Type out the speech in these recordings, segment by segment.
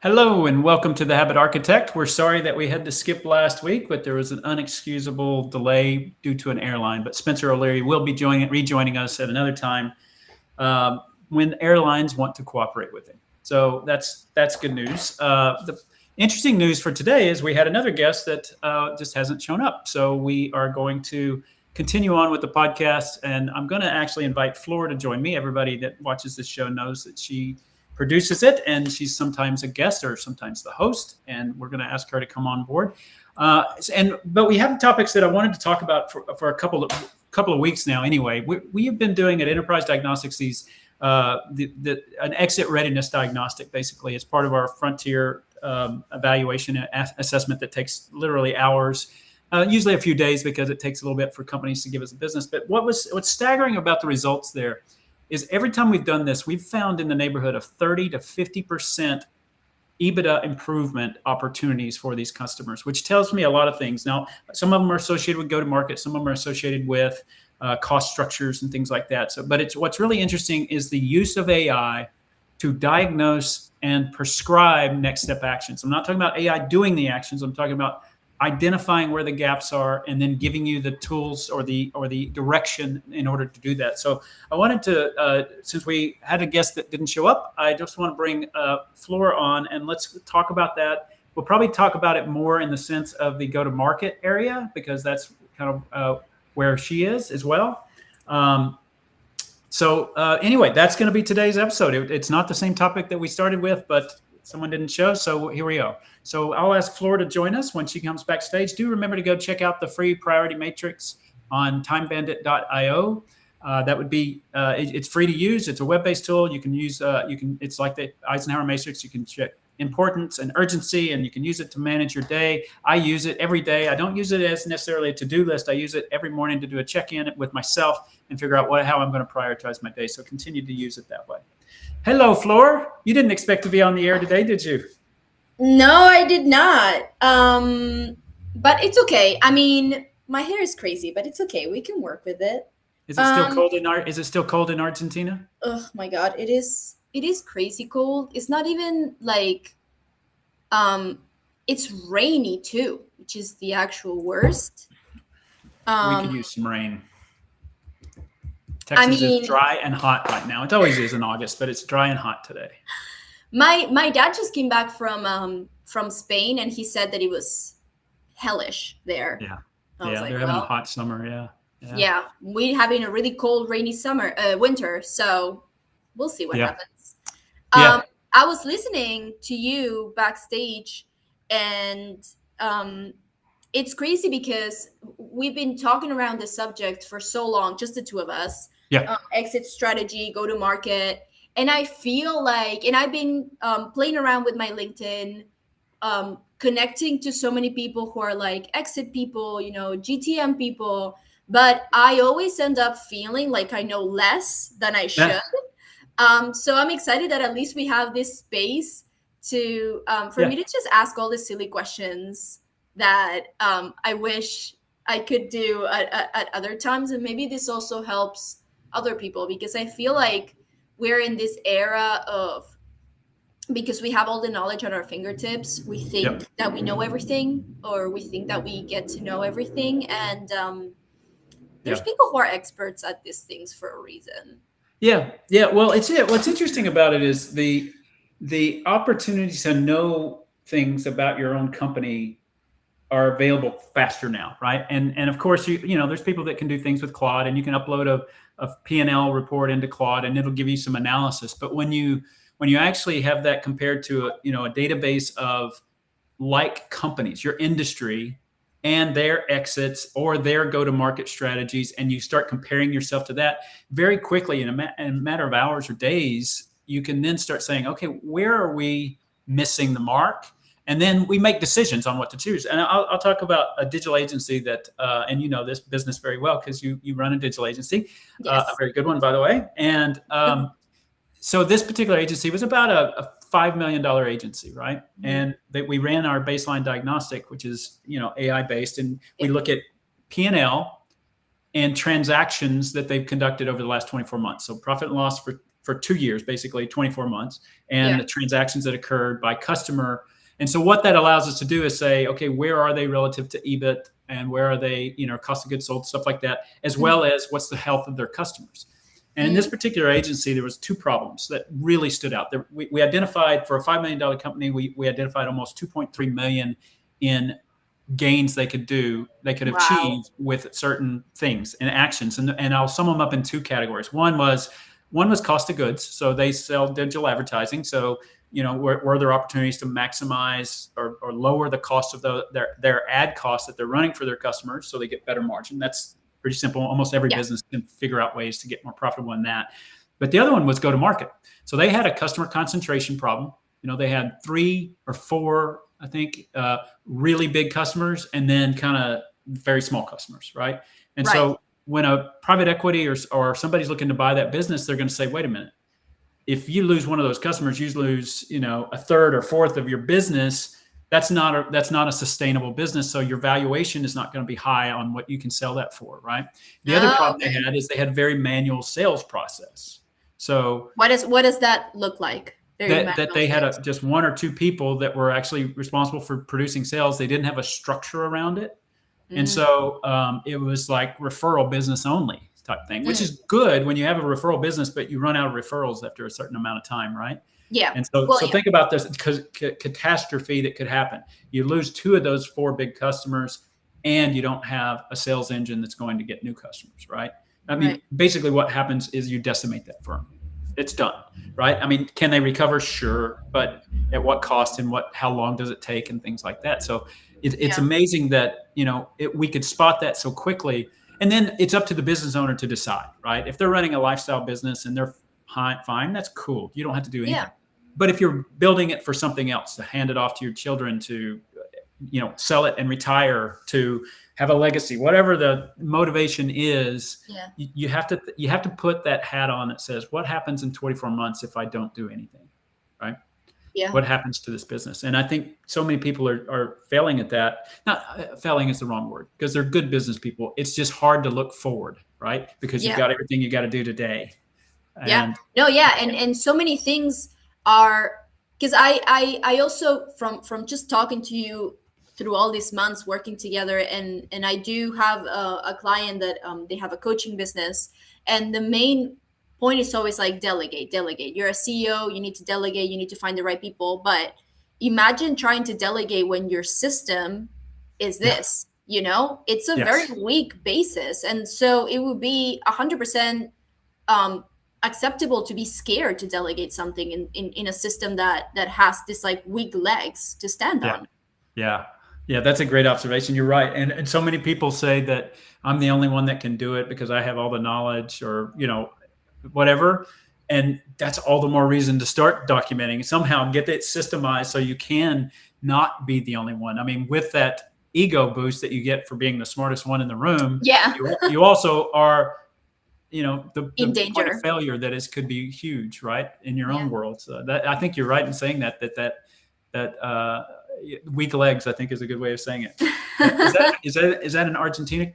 Hello and welcome to The Habit Architect. We're sorry that we had to skip last week, but there was an unexcusable delay due to an airline. But Spencer O'Leary will be rejoining us at another time when airlines want to cooperate with him. So that's good news. The interesting news for today is we had another guest that just hasn't shown up. So we are going to continue on with the podcast, and I'm going to actually invite Flora to join me. Everybody that watches this show knows that she produces it, and she's sometimes a guest or sometimes the host, and we're going to ask her to come on board. But we have topics that I wanted to talk about for a couple of weeks now. Anyway, we have been doing at Enterprise Diagnostics these an exit readiness diagnostic, basically, as part of our frontier evaluation assessment that takes literally hours. Usually a few days because it takes a little bit for companies to give us a business. But what's staggering about the results there is every time we've done this, we've found in the neighborhood of 30 to 50% EBITDA improvement opportunities for these customers, which tells me a lot of things. Now, some of them are associated with go-to-market, some of them are associated with cost structures and things like that. But what's really interesting is the use of AI to diagnose and prescribe next step actions. I'm not talking about AI doing the actions. I'm talking about identifying where the gaps are and then giving you the tools or the direction in order to do that. So I wanted to, since we had a guest that didn't show up, I just want to bring Flora on and let's talk about that. We'll probably talk about it more in the sense of the go-to-market area because that's kind of where she is as well. Anyway, that's going to be today's episode. It's not the same topic that we started with, but someone didn't show, so here we go. So I'll ask Flora to join us when she comes backstage. Do remember to go check out the free priority matrix on timebandit.io. That would be, it's free to use. It's a web-based tool. You can use, it's like the Eisenhower matrix. You can check importance and urgency, and you can use it to manage your day. I use it every day. I don't use it as necessarily a to-do list. I use it every morning to do a check-in with myself and figure out how I'm going to prioritize my day. So continue to use it that way. Hello, Flora. You didn't expect to be on the air today, did you? No, I did not. But it's okay. I mean, my hair is crazy, but it's okay. We can work with it. Is it still cold Is it still cold in Argentina? Oh my God, it is. It is crazy cold. It's not even like. It's rainy too, which is the actual worst. We could use some rain. Texas is dry and hot right now. It always is in August, but it's dry and hot today. My dad just came back from Spain, and he said that it was hellish there. Yeah, they're having a hot summer. Yeah, we're having a really cold, rainy winter. So we'll see what happens. I was listening to you backstage, and it's crazy because we've been talking around this subject for so long, just the two of us. Yeah. Exit strategy, go to market. And I feel like, and I've been playing around with my LinkedIn, connecting to so many people who are like exit people, GTM people, but I always end up feeling like I know less than I should. So I'm excited that at least we have this space to for me to just ask all the silly questions that I wish I could do at other times. And maybe this also helps other people because I feel like we're in this era of, because we have all the knowledge at our fingertips, we think that we know everything, or we think that we get to know everything. And there's people who are experts at these things for a reason. Yeah. Well, what's interesting about it is the opportunity to know things about your own company are available faster now, right? And of course, there's people that can do things with Claude, and you can upload a P&L report into Claude, and it'll give you some analysis. But when you actually have that compared to a database of like companies, your industry, and their exits or their go-to-market strategies, and you start comparing yourself to that very quickly in a matter of hours or days, you can then start saying, okay, where are we missing the mark? And then we make decisions on what to choose. And I'll talk about a digital agency that, and you know this business very well because you run a digital agency, a very good one, by the way. And so this particular agency was about a $5 million agency, right? And we ran our baseline diagnostic, which is AI based, and we look at P&L and transactions that they've conducted over the last 24 months. So profit and loss for for 2 years, basically 24 months, and the transactions that occurred by customer. And so what that allows us to do is say, okay, where are they relative to EBIT, and where are they, cost of goods sold, stuff like that, as well as what's the health of their customers. And in this particular agency, there was 2 problems that really stood out. We identified, for a $5 million company, we identified almost 2.3 million in gains they could achieve with certain things and actions. And I'll sum them up in 2 categories. One was cost of goods. So they sell digital advertising. So, were there opportunities to maximize or lower the cost of their ad costs that they're running for their customers so they get better margin? That's pretty simple. Almost every business can figure out ways to get more profitable in that. But the other one was go to market. So they had a customer concentration problem. They had 3 or 4, I think, really big customers, and then kind of very small customers, right? And so when a private equity or somebody's looking to buy that business, they're going to say, wait a minute, if you lose one of those customers, you lose, a third or fourth of your business. That's not a sustainable business. So your valuation is not going to be high on what you can sell that for, right? The other problem they had is they had a very manual sales process. So what does that look like? That they had just 1 or 2 people that were actually responsible for producing sales. They didn't have a structure around it. And so it was like referral business only type thing, which is good when you have a referral business, but you run out of referrals after a certain amount of time, right? Yeah. And so, think about this catastrophe that could happen. You lose 2 of those 4 big customers, and you don't have a sales engine that's going to get new customers, right? I mean, basically what happens is you decimate that firm. It's done, right? I mean, can they recover? Sure. But at what cost, and how long does it take, and things like that. So it's amazing that, we could spot that so quickly. And then it's up to the business owner to decide, right? If they're running a lifestyle business and they're fine, that's cool. You don't have to do anything. Yeah. But if you're building it for something else, to hand it off to your children, to, sell it and retire, to have a legacy, whatever the motivation is, you have to put that hat on that says, what happens in 24 months if I don't do anything, right? Yeah. What happens to this business? And I think so many people are failing at that. Not failing is the wrong word, because they're good business people. It's just hard to look forward, right? Because you've got everything you got to do today. And so many things are, because I also from just talking to you through all these months working together, and I do have a client that they have a coaching business, and the main point is always like delegate. You're a CEO, you need to delegate, you need to find the right people. But imagine trying to delegate when your system is this, it's a very weak basis. And so it would be 100% acceptable to be scared to delegate something in a system that has this like weak legs to stand on. Yeah, that's a great observation. You're right. And so many people say that I'm the only one that can do it because I have all the knowledge, or, whatever. And that's all the more reason to start documenting, somehow get it systemized so you can not be the only one. I mean, with that ego boost that you get for being the smartest one in the room, you also are, the point of failure that could be huge, right, in your own world. So that, I think you're right in saying that weak legs, I think, is a good way of saying it. Is that an Argentina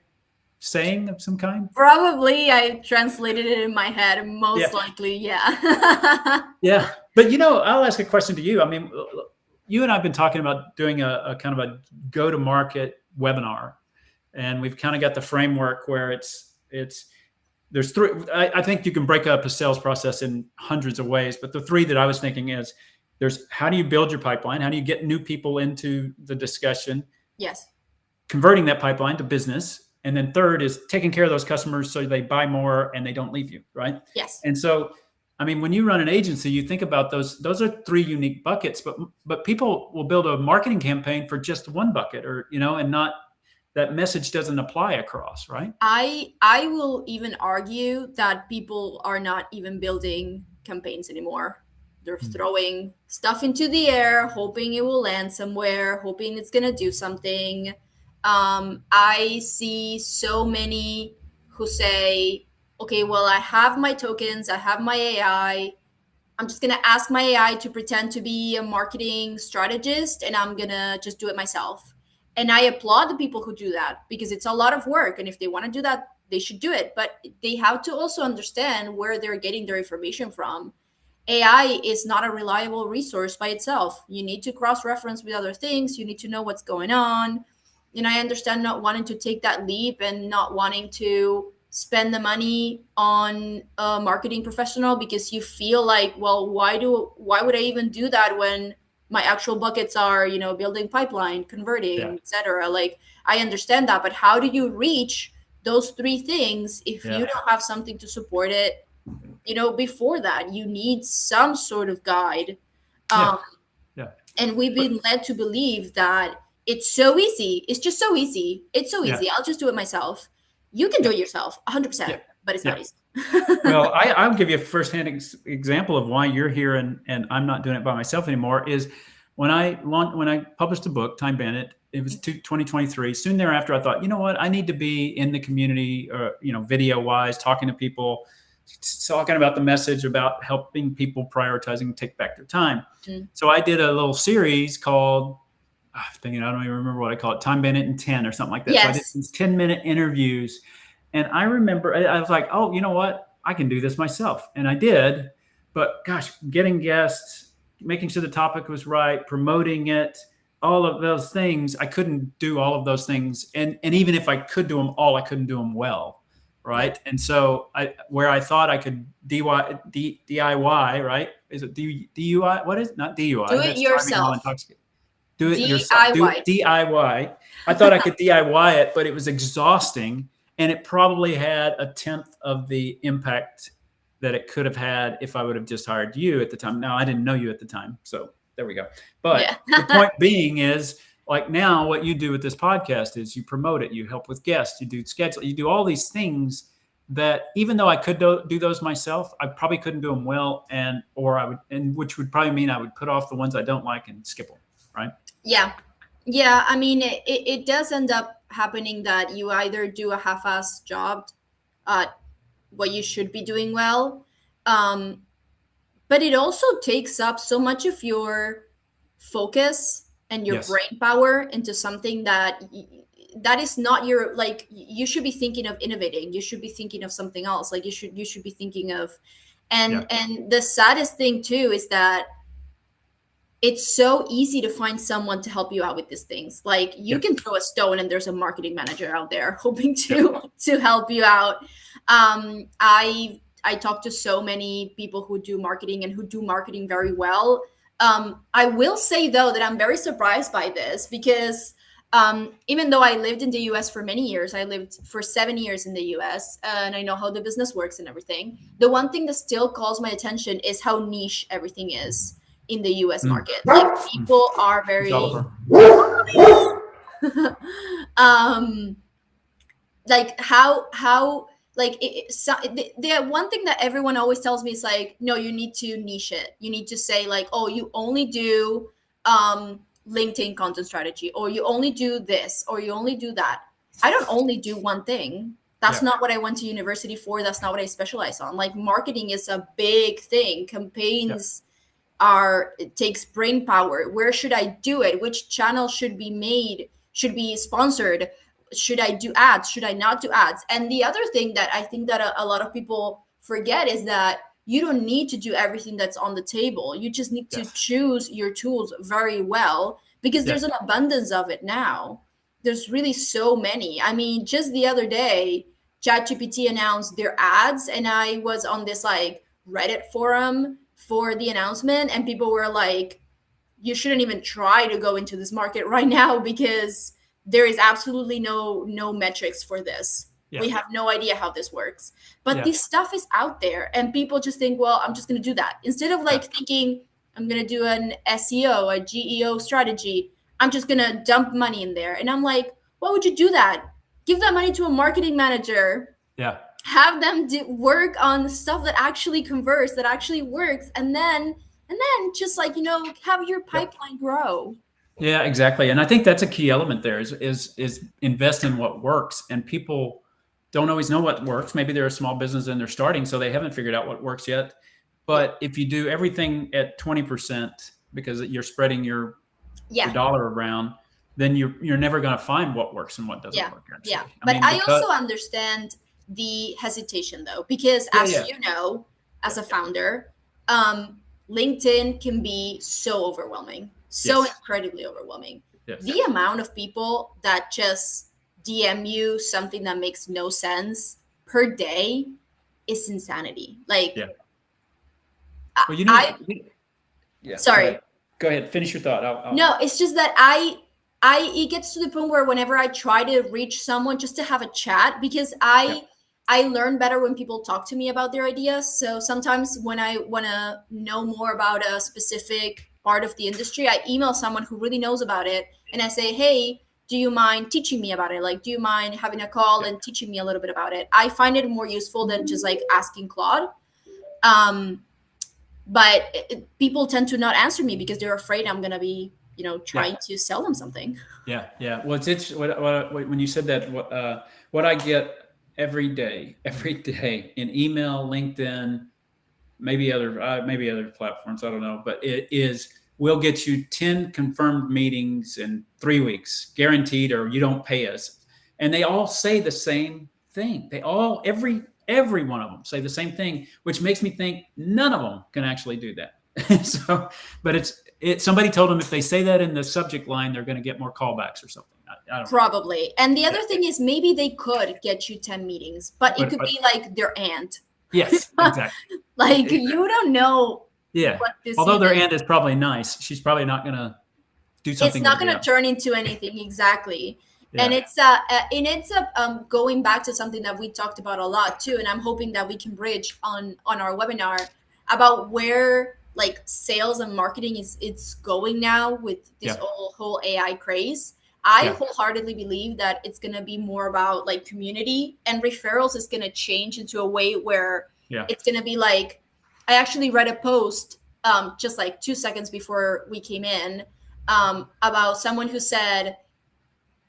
saying of some kind? Probably. I translated it in my head, most likely. Yeah. But I'll ask a question to you. I mean, you and I have been talking about doing a kind of a go-to-market webinar, and we've kind of got the framework where there's 3. I think you can break up a sales process in hundreds of ways, but the 3 that I was thinking is, there's how do you build your pipeline? How do you get new people into the discussion? Yes. Converting that pipeline to business. And then 3rd is taking care of those customers so they buy more and they don't leave you, right? Yes. And so, I mean, when you run an agency, you think about those are 3 unique buckets, but people will build a marketing campaign for just one bucket, or, and not, that message doesn't apply across, right? I will even argue that people are not even building campaigns anymore. They're throwing stuff into the air, hoping it will land somewhere, hoping it's going to do something. I see so many who say, okay, well, I have my tokens, I have my AI. I'm just going to ask my AI to pretend to be a marketing strategist, and I'm going to just do it myself. And I applaud the people who do that, because it's a lot of work. And if they want to do that, they should do it, but they have to also understand where they're getting their information from. AI is not a reliable resource by itself. You need to cross-reference with other things. You need to know what's going on. And I understand not wanting to take that leap and not wanting to spend the money on a marketing professional because you feel like, well, why would I even do that when my actual buckets are, building pipeline, converting, etc. Like, I understand that, but how do you reach those three things if you don't have something to support it? Before that, you need some sort of guide. And we've been led to believe that it's so easy. It's just so easy. It's so easy. I'll just do it myself. You can do it yourself 100%, but it's not easy. Well, I'll give you a firsthand example of why you're here and I'm not doing it by myself anymore. Is when I published a book, Time Bandit, it was 2023. Soon thereafter, I thought, you know what? I need to be in the community, video wise, talking to people, talking about the message about helping people prioritizing, take back their time. So I did a little series called, I don't even remember what I call it, Time Bandit in 10 or something like that. Yes. So I did these 10-minute interviews. And I remember I was like, oh, you know what? I can do this myself. And I did. But gosh, getting guests, making sure the topic was right, promoting it, all of those things, I couldn't do all of those things. And even if I could do them all, I couldn't do them well. Right. And so where I thought I could DIY, right? Is it DUI? What is it? Not DUI. Do it yourself. Do it yourself. DIY. I thought I could DIY it, but it was exhausting. And it probably had a 10th of the impact that it could have had if I would have just hired you at the time. Now, I didn't know you at the time. So there we go. But the point being is, like, now what you do with this podcast is you promote it, you help with guests, you do schedule, you do all these things that even though I could do those myself, I probably couldn't do them well. Which would probably mean I would put off the ones I don't like and skip them. Right. Yeah. Yeah. I mean, it does end up happening that you either do a half-ass job at what you should be doing well. But it also takes up so much of your focus and your brain power into something that is not your, like, you should be thinking of innovating. You should be thinking of something else. Like, you should be thinking of, and the saddest thing too is that it's so easy to find someone to help you out with these things. Like, you can throw a stone and there's a marketing manager out there hoping to help you out. I talk to so many people who do marketing and who do marketing very well. I will say, though, that I'm very surprised by this because even though I lived in the US for many years, I lived for 7 years in the US, and I know how the business works and everything. The one thing that still calls my attention is how niche everything is in the US market. Like, people are very like how like the one thing that everyone always tells me is like, no, you need to niche it. You need to say like, oh, you only do LinkedIn content strategy, or you only do this, or you only do that. I don't only do one thing. That's not what I went to university for. That's not what I specialize on. Like, marketing is a big thing. Campaigns it takes brain power. Where should I do it? Which channel should be made, should be sponsored? Should I do ads? Should I not do ads? And the other thing that I think that a lot of people forget is that you don't need to do everything that's on the table. You just need to choose your tools very well, because there's an abundance of it now. There's really so many. I mean, just the other day, ChatGPT announced their ads, and I was on this like Reddit forum for the announcement, and people were like, you shouldn't even try to go into this market right now because there is absolutely no metrics for this. We have no idea how this works. But this stuff is out there, and people just think, well, I'm just going to do that. Instead of like thinking, I'm going to do an SEO, a GEO strategy, I'm just going to dump money in there. And I'm like, why would you do that? Give that money to a marketing manager. Yeah. Have them work on stuff that actually converts, that actually works. And then just like, have your pipeline grow. Yeah, exactly. And I think that's a key element there is invest in what works. And people don't always know what works. Maybe they're a small business and they're starting, so they haven't figured out what works yet. But if you do everything at 20% because you're spreading your dollar around, then you're never going to find what works and what doesn't work. Actually. But I also understand the hesitation though, because you know, as a founder, LinkedIn can be so overwhelming, so incredibly overwhelming. The amount of people that just DM you something that makes no sense per day is insanity. Like, well, you know, sorry. Go ahead. Finish your thought. I'll... No, it's just that it gets to the point where whenever I try to reach someone just to have a chat, because I learn better when people talk to me about their ideas. So sometimes when I want to know more about a specific part of the industry, I email someone who really knows about it, and I say, hey, do you mind teaching me about it? Like, do you mind having a call and teaching me a little bit about it? I find it more useful than just like asking Claude. But people tend to not answer me because they're afraid I'm going to be, you know, trying to sell them something. Yeah. Yeah. Well, it's when you said that, what I get every day in email, LinkedIn, maybe other platforms, I don't know, but it is, we'll get you 10 confirmed meetings in 3 weeks, guaranteed, or you don't pay us. And they all say the same thing. They all, every one of them say the same thing, which makes me think none of them can actually do that. So, but somebody told them if they say that in the subject line, they're going to get more callbacks or something. I don't Probably. And the other thing is, maybe they could get you 10 meetings, but it could be like their aunt. Yes, exactly. Like, you don't know. Yeah. Although their aunt is probably nice, she's probably not going to do something. It's not going to turn into anything. Exactly. Yeah. And it ends up going back to something that we talked about a lot too. And I'm hoping that we can bridge on our webinar about where like sales and marketing it's going now with this whole AI craze. I wholeheartedly believe that it's going to be more about like community, and referrals is going to change into a way where it's going to be like, I actually read a post just like 2 seconds before we came in about someone who said,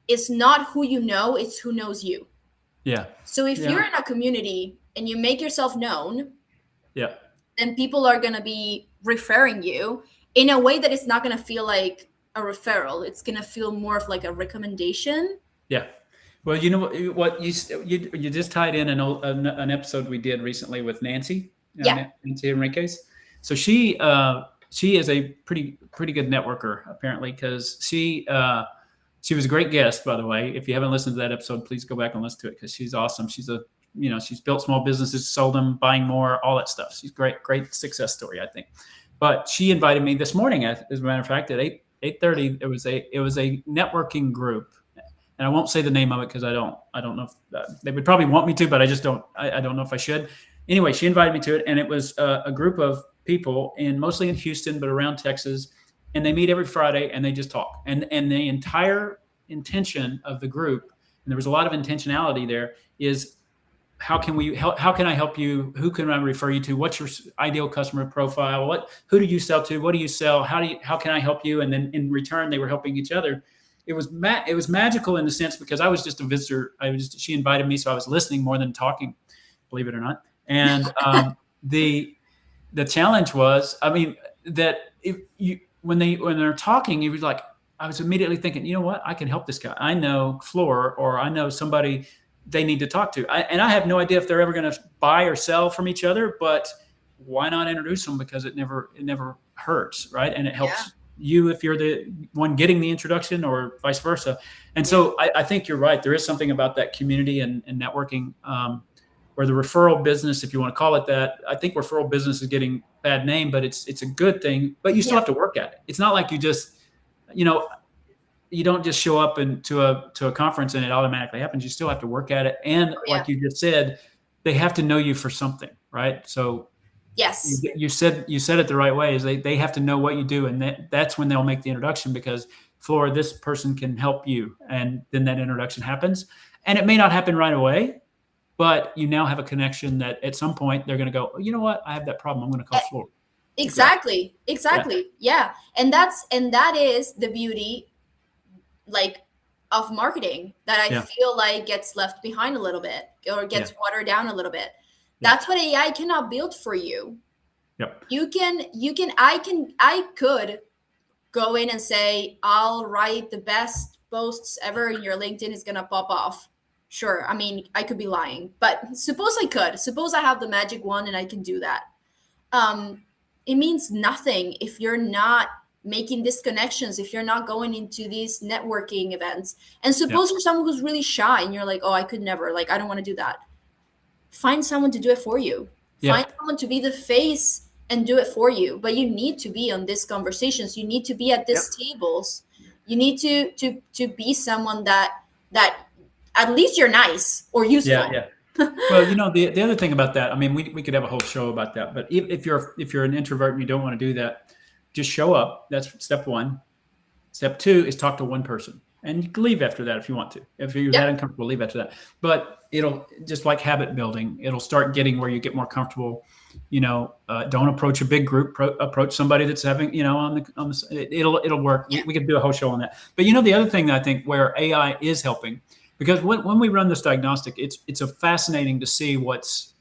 it's not who you know, it's who knows you. Yeah. So if you're in a community and you make yourself known, then people are going to be referring you in a way that it's not going to feel like a referral. It's going to feel more of like a recommendation. Yeah. Well, you know what you just tied in an episode we did recently with Nancy. Nancy Enriquez. So she is a pretty good networker apparently, because she was a great guest, by the way. If you haven't listened to that episode, please go back and listen to it, because she's awesome. She's she's built small businesses, sold them, buying more, all that stuff. She's great success story, I think. But she invited me this morning, as a matter of fact, at 8:30. It was a networking group, and I won't say the name of it because I don't know if they would probably want me to, but I just don't. I don't know if I should. Anyway, she invited me to it, and it was a group of people, mostly in Houston, but around Texas, and they meet every Friday and they just talk. And the entire intention of the group, and there was a lot of intentionality there, is how can I help you? Who can I refer you to? What's your ideal customer profile? Who do you sell to? What do you sell? How can I help you? And then in return, they were helping each other. It was magical in the sense because I was just a visitor. She invited me, so I was listening more than talking, believe it or not. And the challenge was, I mean, that when they're talking, it was like, I was immediately thinking, you know what, I can help this guy. I know Flor, or I know somebody they need to talk to. And I have no idea if they're ever going to buy or sell from each other, but why not introduce them? Because it never hurts, right? And it helps you if you're the one getting the introduction, or vice versa. And so I think you're right. There is something about that community and networking, where the referral business, if you want to call it that, I think referral business is getting a bad name, but it's a good thing. But you still have to work at it. It's not like you just, you don't just show up to a conference and it automatically happens. You still have to work at it. And like you just said, they have to know you for something, right? So yes, you said it the right way, is they have to know what you do. And that's when they'll make the introduction, because Flora, this person can help you. And then that introduction happens, and it may not happen right away, but you now have a connection that at some point they're going to go, oh, you know what? I have that problem. I'm going to call Flora. Exactly. Yeah. And that is the beauty, like, of marketing, that I feel like gets left behind a little bit, or gets watered down a little bit. That's what AI cannot build for you. Yep. I could go in and say, I'll write the best posts ever, and your LinkedIn is going to pop off. Sure. I mean, I could be lying, but suppose I could. Suppose I have the magic wand and I can do that. um, it means nothing if you're not making these connections, if you're not going into these networking events. And Yeah. suppose you're someone who's really shy and you're like, oh, I could never, like, I don't want to do that. Find someone to do it for you. Yeah. Find someone to be the face and do it for you. But you need to be on these conversations. You need to be at these tables. You need to be someone that at least you're nice or useful. Yeah. Well, the other thing about that, I mean, we could have a whole show about that, but if you're an introvert and you don't want to do that, just show up. That's step one. Step two is talk to one person, and you can leave after that if you want to. If you're that uncomfortable, leave after that. But it'll, just like habit building, it'll start getting where you get more comfortable. Don't approach a big group. Approach somebody that's having, it'll work. We could do a whole show on that. But the other thing that I think where AI is helping, because when we run this diagnostic, it's a fascinating to see what's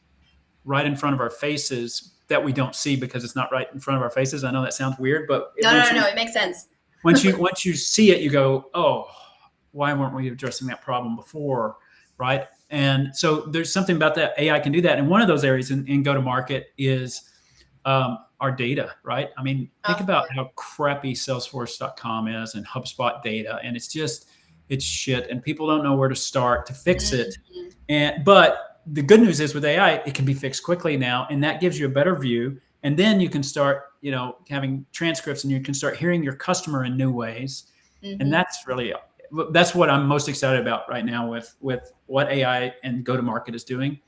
right in front of our faces that we don't see because it's not right in front of our faces. I know that sounds weird, but no, it makes sense. once you see it, you go, oh, why weren't we addressing that problem before, right? And so there's something about that. AI can do that. And one of those areas in go-to-market is our data, right? I mean, think about how crappy Salesforce.com is and HubSpot data, and it's shit, and people don't know where to start to fix it. But the good news is with AI, it can be fixed quickly now, and that gives you a better view. And then you can start, having transcripts, and you can start hearing your customer in new ways. And that's what I'm most excited about right now with what AI and go-to-market is doing.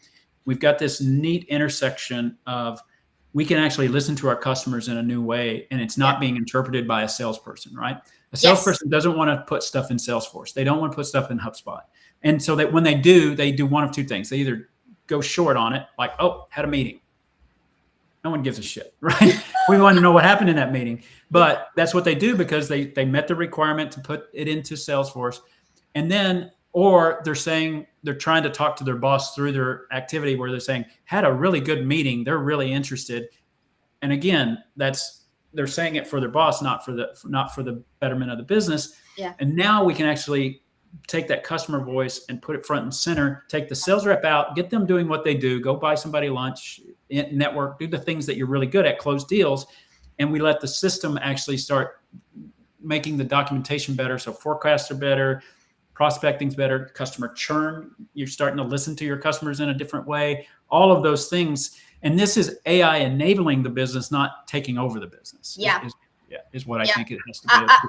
We've got this neat intersection of, we can actually listen to our customers in a new way, and it's not being interpreted by a salesperson, right? A salesperson doesn't want to put stuff in Salesforce. They don't want to put stuff in HubSpot. And so that when they do one of two things. They either go short on it, like, oh, had a meeting. No one gives a shit, right? We want to know what happened in that meeting. But that's what they do because they met the requirement to put it into Salesforce. And then, or they're trying to talk to their boss through their activity where they're saying, had a really good meeting. They're really interested. And again, they're saying it for their boss, not for the betterment of the business. Yeah. And now we can actually take that customer voice and put it front and center, take the sales rep out, get them doing what they do, go buy somebody lunch, network, do the things that you're really good at, close deals. And we let the system actually start making the documentation better. So forecasts are better, prospecting's better, customer churn, you're starting to listen to your customers in a different way, all of those things. And this is AI enabling the business, not taking over the business. Is what I think it has to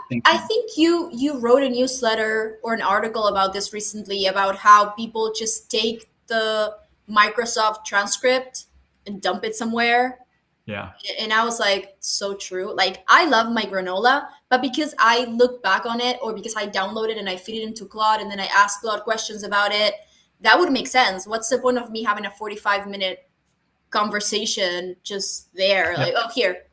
be. I think you wrote a newsletter or an article about this recently, about how people just take the Microsoft transcript and dump it somewhere. Yeah. And I was like, so true. Like, I love my granola, but because I look back on it, or because I download it and I feed it into Claude and then I ask Claude questions about it, that would make sense. What's the point of me having a 45-minute conversation just there? Like, oh, here.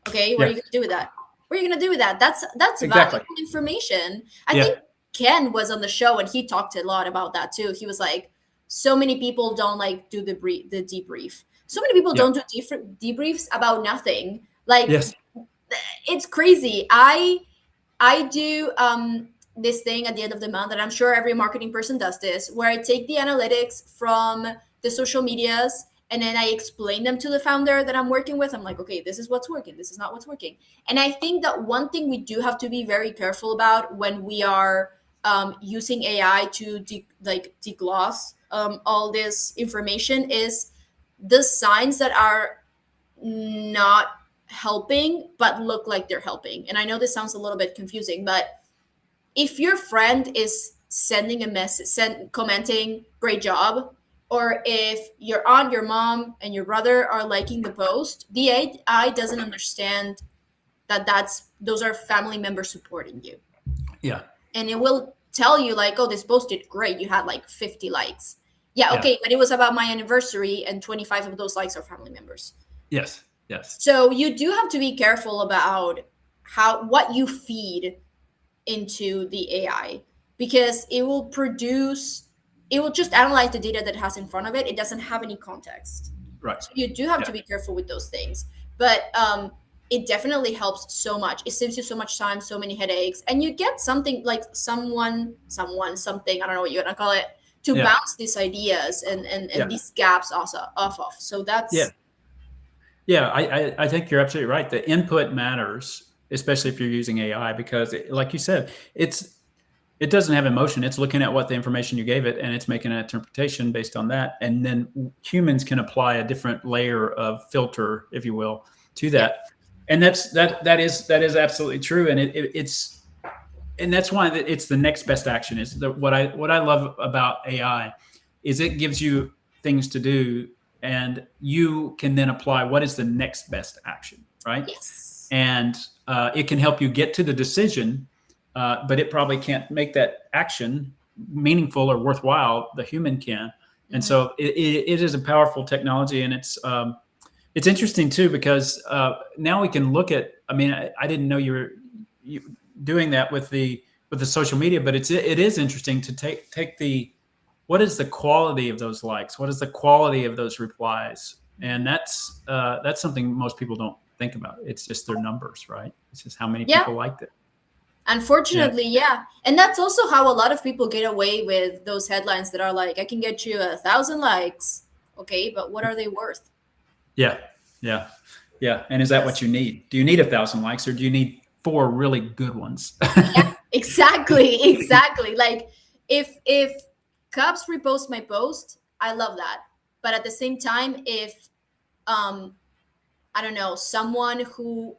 Okay, what are you going to do with that? What are you going to do with that? That's exactly. Valuable information. I think Ken was on the show and he talked a lot about that too. He was like, so many people don't like do the debrief. So many people don't do debriefs about nothing. Like, it's crazy. I do this thing at the end of the month, and I'm sure every marketing person does this, where I take the analytics from the social medias and then I explain them to the founder that I'm working with. I'm like, okay, this is what's working. This is not what's working. And I think that one thing we do have to be very careful about when we are using AI to degloss all this information is the signs that are not helping but look like they're helping. And I know this sounds a little bit confusing, but if your friend is sending a message, commenting, great job, or if your aunt, your mom, and your brother are liking the post, the AI doesn't understand that those are family members supporting you. Yeah. And it will tell you like, oh, this post did great. You had like 50 likes. Yeah, okay, but it was about my anniversary, and 25 of those likes are family members. Yes. So you do have to be careful about what you feed into the AI, because it will just analyze the data that it has in front of it. It doesn't have any context. Right. So you do have to be careful with those things. But it definitely helps so much. It saves you so much time, so many headaches, and you get something like something, I don't know what you're gonna call it, to bounce these ideas and these gaps also off of. So that's I think you're absolutely right. The input matters, especially if you're using AI, because like you said, it doesn't have emotion. It's looking at what the information you gave it, and it's making an interpretation based on that. And then humans can apply a different layer of filter, if you will, to that. And that is absolutely true. And and that's why it's the next best action. Is what I love about AI is it gives you things to do, and you can then apply what is the next best action, right? Yes. And it can help you get to the decision, but it probably can't make that action meaningful or worthwhile. The human can. And so it is a powerful technology, and it's interesting too, because now we can look at, I mean, I didn't know you were doing that with the social media, but it is interesting to take what is the quality of those likes? What is the quality of those replies? And that's something most people don't think about. It's just their numbers, right? It's just how many people liked it. Unfortunately, yeah. And that's also how a lot of people get away with those headlines that are like, I can get you 1,000 likes. Okay, but what are they worth? Yeah. And is that what you need? Do you need 1,000 likes, or do you need 4 really good ones? Yeah, exactly. Like if Cubs repost my post, I love that. But at the same time, if I don't know, someone who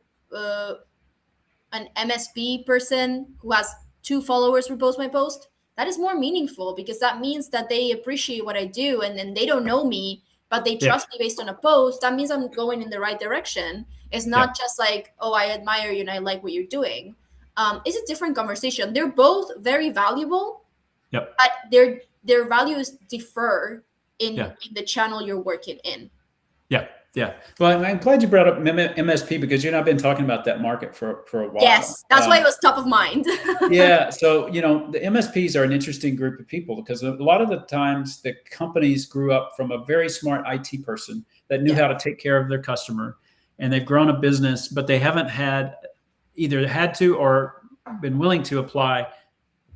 an MSP person who has 2 followers repost my post, that is more meaningful, because that means that they appreciate what I do, and then they don't know me, but they trust me based on a post. That means I'm going in the right direction. It's not just like, oh, I admire you and I like what you're doing. It's a different conversation. They're both very valuable, but their values differ in the channel you're working in. Yeah. Well, I'm glad you brought up MSP, because you and I've been talking about that market for a while. Yes, that's why it was top of mind. Yeah. So, the MSPs are an interesting group of people, because a lot of the times the companies grew up from a very smart IT person that knew how to take care of their customer, and they've grown a business, but they haven't either had to or been willing to apply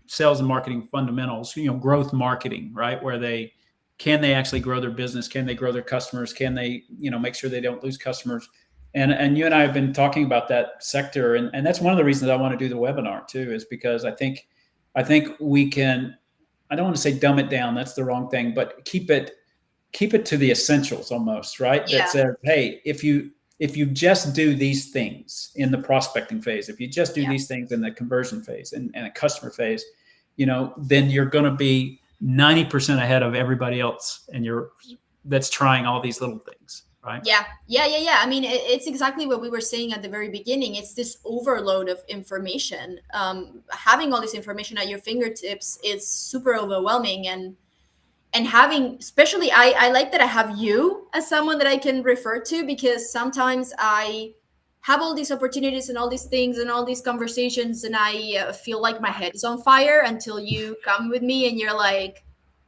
sales and marketing fundamentals, growth marketing, right? Where can they actually grow their business? Can they grow their customers? Can they, make sure they don't lose customers? And you and I have been talking about that sector. And that's one of the reasons I want to do the webinar too, is because I think we can, I don't want to say dumb it down. That's the wrong thing, but keep it to the essentials almost, right? Yeah. That says, hey, if you just do these things in the prospecting phase, if you just do these things in the conversion phase and a customer phase, then you're going to be 90% ahead of everybody else, and that's trying all these little things, right? Yeah. I mean, it's exactly what we were saying at the very beginning. It's this overload of information. Having all this information at your fingertips is super overwhelming, and having, especially, I like that I have you as someone that I can refer to, because sometimes I have all these opportunities and all these things and all these conversations, and I feel like my head is on fire until you come with me and you're like,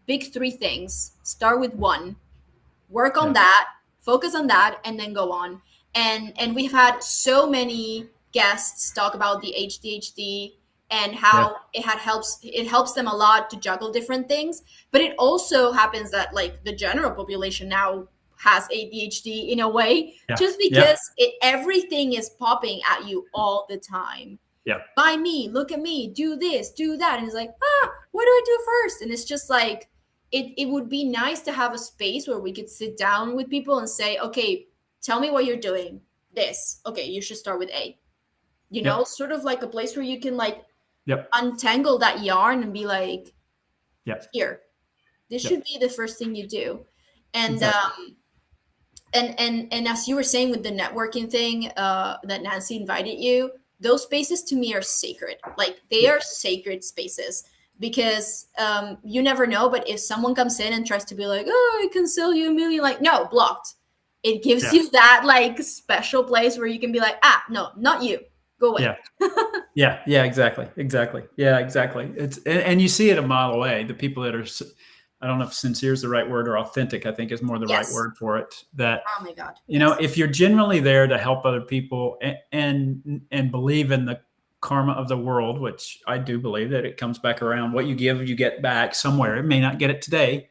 pick 3 things, start with 1, work on that, focus on that, and then go on. And we've had so many guests talk about the ADHD and how it helps them a lot to juggle different things. But it also happens that, like, the general population now has ADHD in a way, just because everything is popping at you all the time. Buy me, look at me, do this, do that. And it's like, what do I do first? And it's just like, it would be nice to have a space where we could sit down with people and say, okay, tell me what you're doing. This. Okay, you should start with A. Sort of like a place where you can untangle that yarn and be like, here, this should be the first thing you do. And exactly. And as you were saying with the networking thing that Nancy invited you, those spaces to me are sacred. Like, they are sacred spaces, because you never know. But if someone comes in and tries to be like, oh, I can sell you $1 million, like, no, blocked. It gives you that special place where you can be like, no, not you. Go away. Yeah, exactly. Yeah, exactly. And you see it a mile away. The people that are, I don't know if sincere is the right word, or authentic, I think is more the right word for it. That, oh my God, if you're genuinely there to help other people and believe in karma of the world, which I do believe that it comes back around. What you give, you get back somewhere. It may not get it today,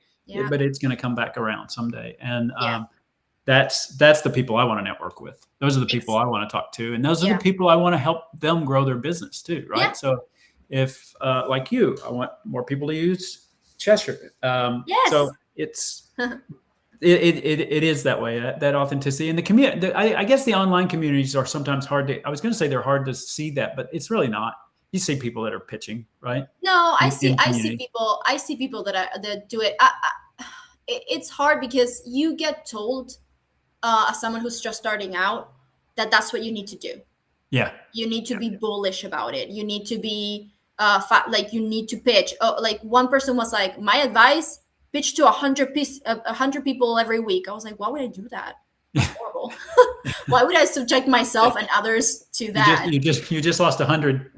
but it's going to come back around someday. And that's the people I want to network with. Those are the people I want to talk to. And those are the people I want to help them grow their business too. Right. Yeah. So if like you, I want more people to use Cheshire. So it's, it is that way, that authenticity and the community. I guess the online communities are sometimes hard to, I was going to say they're hard to see that, but it's really not. You see people that are pitching, right? No, I see people that do it. It's hard because you get told, as someone who's just starting out, that's what you need to do. Yeah. You need to be bullish about it. You need to be like you need to pitch. Oh, like one person was like, my advice, pitch to 100 people every week. I was like, why would I do that? That's horrible. Why would I subject myself and others to that? You just lost 100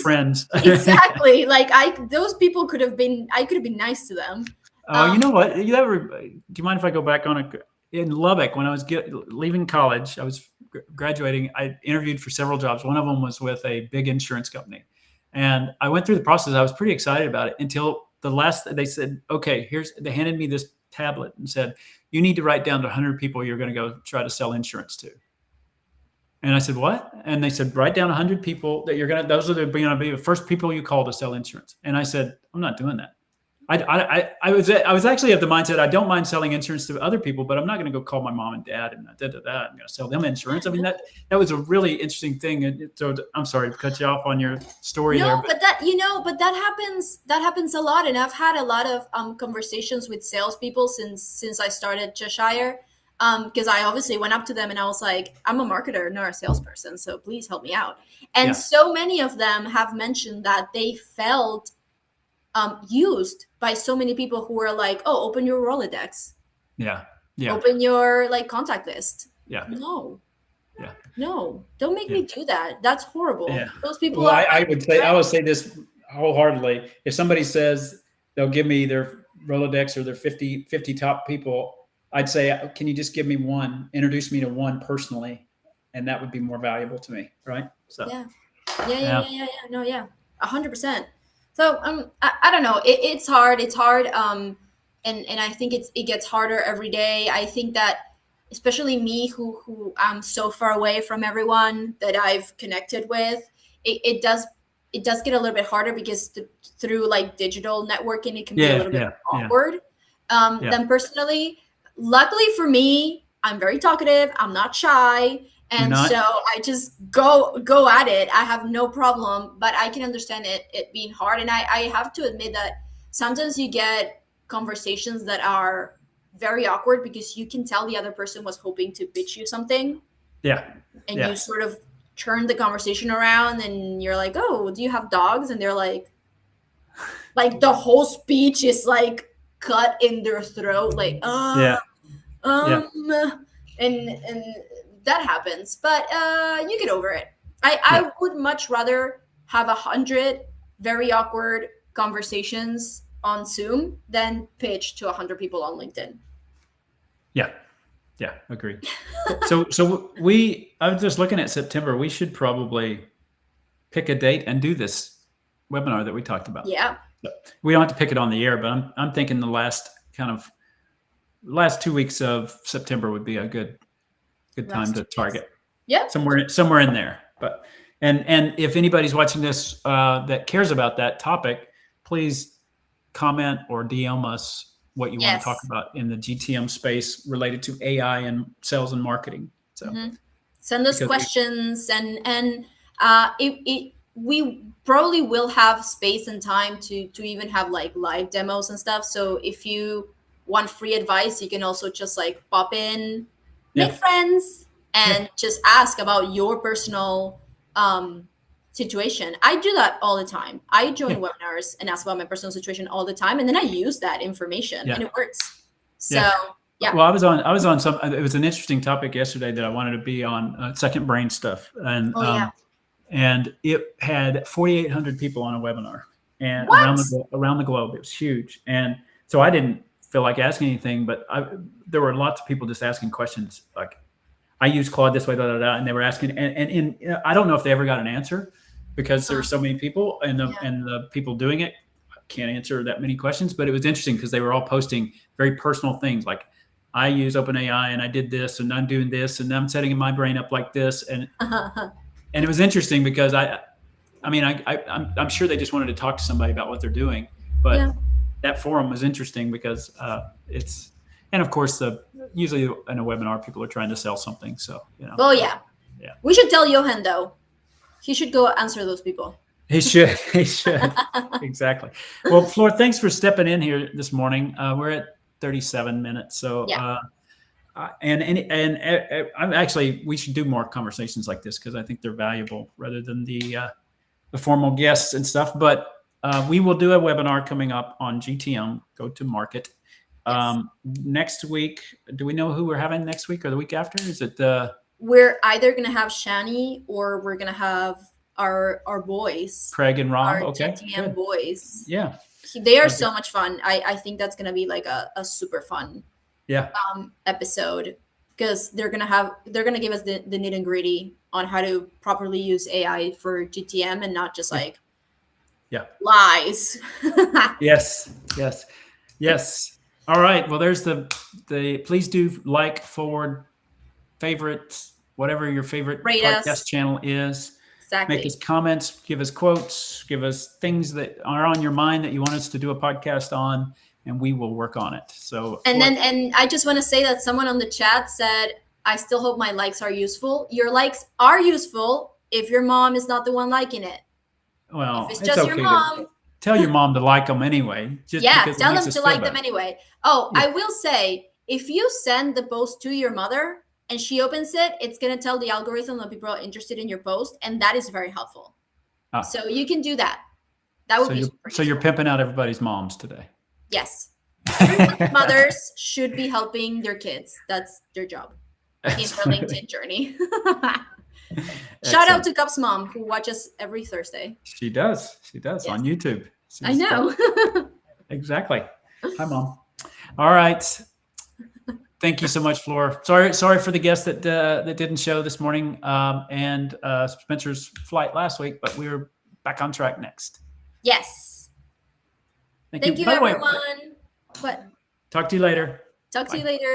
friends. Exactly. Like those people I could have been nice to them. You know what? Do you mind if I go back on in Lubbock, when I was leaving college, I was graduating, I interviewed for several jobs. One of them was with a big insurance company. And I went through the process. I was pretty excited about it until the last, they said, okay, they handed me this tablet and said, you need to write down to 100 people you're going to go try to sell insurance to. And I said, what? And they said, write down 100 people that those are going to be the first people you call to sell insurance. And I said, I'm not doing that. I was actually at the mindset, I don't mind selling insurance to other people, but I'm not going to go call my mom and dad and I'm going to sell them insurance. I mean, that was a really interesting thing. And so I'm sorry to cut you off on your story there. But that happens a lot. And I've had a lot of conversations with salespeople since I started Cheshire. Because I obviously went up to them and I was like, I'm a marketer, not a salesperson, so please help me out. And so many of them have mentioned that they felt used by so many people who were like, oh, open your Rolodex. Yeah. Open your contact list. Yeah. No. Yeah. No, don't make me do that. That's horrible. Yeah. Those people well, I would say this wholeheartedly. If somebody says they'll give me their Rolodex or their 50 top people, I'd say, can you just give me one, introduce me to one personally, and that would be more valuable to me. Right. So yeah. No, 100%. So I don't know. It's hard. And I think it gets harder every day. I think that especially me, who I'm so far away from everyone that I've connected with, it does get a little bit harder because through digital networking, it can be a little bit awkward. Then personally, luckily for me, I'm very talkative. I'm not shy. And so I just go at it. I have no problem, but I can understand it being hard. And I have to admit that sometimes you get conversations that are very awkward because you can tell the other person was hoping to pitch you something. Yeah. And you sort of turn the conversation around and you're like, oh, do you have dogs? And they're like the whole speech is cut in their throat. And that happens, but you get over it. I would much rather have 100 very awkward conversations on Zoom than pitch to 100 people on LinkedIn. Yeah, agreed. So I was just looking at September. We should probably pick a date and do this webinar that we talked about. Yeah. We don't have to pick it on the air, but I'm thinking the last 2 weeks of September would be a good time to target. Yeah. Somewhere in there. But and if anybody's watching this that cares about that topic, please comment or DM us what you want to talk about in the GTM space related to AI and sales and marketing. So send us questions and we probably will have space and time to even have live demos and stuff. So if you want free advice, you can also just pop in, make friends, and just ask about your personal situation. I do that all the time. I join webinars and ask about my personal situation all the time, and then I use that information, and it works. So well, I was on some. It was an interesting topic yesterday that I wanted to be on, second brain stuff, and and it had 4,800 people on a webinar, and around the globe. It was huge, and so I didn't feel like asking anything, but there were lots of people just asking questions like, I use Claude this way, and they were asking, and I don't know if they ever got an answer, because there are so many people, and Yeah. the people doing it can't answer that many questions. But it was interesting because they were all posting very personal things like, I use OpenAI and I did this and I'm doing this and I'm setting my brain up like this. And it was interesting because I'm sure they just wanted to talk to somebody about what they're doing, but Yeah. that forum was interesting because it's, and of course usually in a webinar, people are trying to sell something. So, Oh yeah. Yeah. We should tell Johan though. He should go answer those people. He should. He should. Exactly. Well, Flor, thanks for stepping in here this morning. We're at 37 minutes. So, Yeah. I'm actually, we should do more conversations like this because I think they're valuable rather than the formal guests and stuff. But we will do a webinar coming up on GTM, go to market. Yes. Next week, do we know who we're having next week or the week after? Is it we're either going to have Shani or we're going to have our boys, Craig and Rob? our Okay. GTM Good. boys. Yeah. They are so much fun. I think that's going to be like a super fun episode because they're going to give us the nitty and gritty on how to properly use AI for GTM and not just like lies. Yes. All right. Well, there's the please do like, forward, favorite, whatever your favorite Rate podcast us. channel is. Exactly. Make us comments, give us quotes, give us things that are on your mind that you want us to do a podcast on, and we will work on it. So, and I just want to say that someone on the chat said, I still hope my likes are useful. Your likes are useful if your mom is not the one liking it. Well, if it's just your mom, tell your mom to like them anyway. Tell them to like them anyway. Oh, yeah. I will say, if you send the post to your mother and she opens it, it's going to tell the algorithm that people are interested in your post. And that is very helpful. So you can do that. That would be super So you're pimping out everybody's moms today. Yes. Everyone's mothers should be helping their kids. That's their job in their LinkedIn journey. Shout out to Cup's mom who watches every Thursday. She does on YouTube. I know. Exactly. Hi, Mom. All right. Thank you so much, Flor. Sorry for the guest that didn't show this morning and Spencer's flight last week, but we're back on track next. Yes. Thank you everyone. What? Talk to you later. Talk to you later.